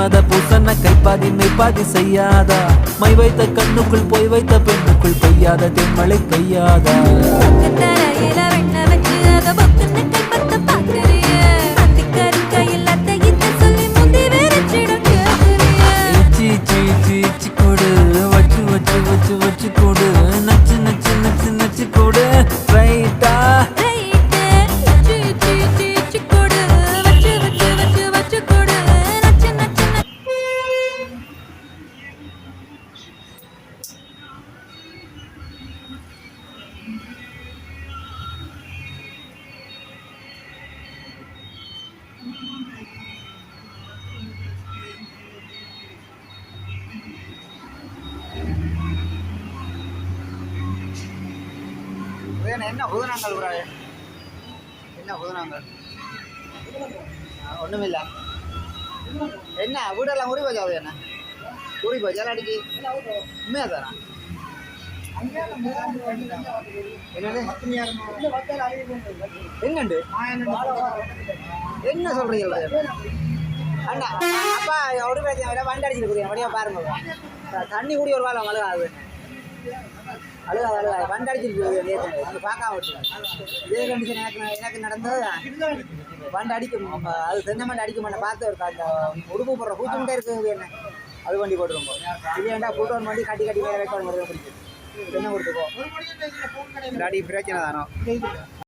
மன்மத பூசன கைப்பாதி மெய்ப்பாதி செய்யாதா my வைத்த கண்ணுக்குள் போய் வைத்த பெண்ணுக்குள் பெய்யாத தென்மழை பெய்யாதா கொடு வச்சு வச்சு வச்சு வச்சு கொடு நச்சு நச்சு நச்சு நச்சு கொடு ரைட்டா என்ன புதுனாங்கள் ப்ரோ என்ன புதுனாங்கள் ஒன்றுமில்ல என்ன வீடெல்லாம் ஊறி போச்சா என்ன ஊறி போச்சா அடிக்கு உண்மையா தானா என்னண்டு என்ன சொல்றீங்க அண்ணா அப்பா ஒரு பிரச்சனை வண்டி அடிச்சிருக்குறீங்க வடிவா பாருங்க தண்ணி கூடி ஒரு வாரம் அழுகாது அழுகாது வண்டி அடிச்சிருக்கு நேற்று பார்க்காம விட்டு இதே கண்டிஷன் எனக்கு நடந்தது வண்டி அடிக்கும் அது தென்னை மண்டி அடிக்க மாட்டேன் பார்த்து ஒரு அந்த உடுப்பு போடுற பூச்சி மட்டும் இருக்குது என்ன அது வண்டி போட்டுருவோம் இது வேண்டா கூட்டம் வண்டி கட்டி கட்டி வேலை வைக்க பிடிக்கும் தென்னை கொடுத்துப்போம் அடி பிரச்சனை தானோ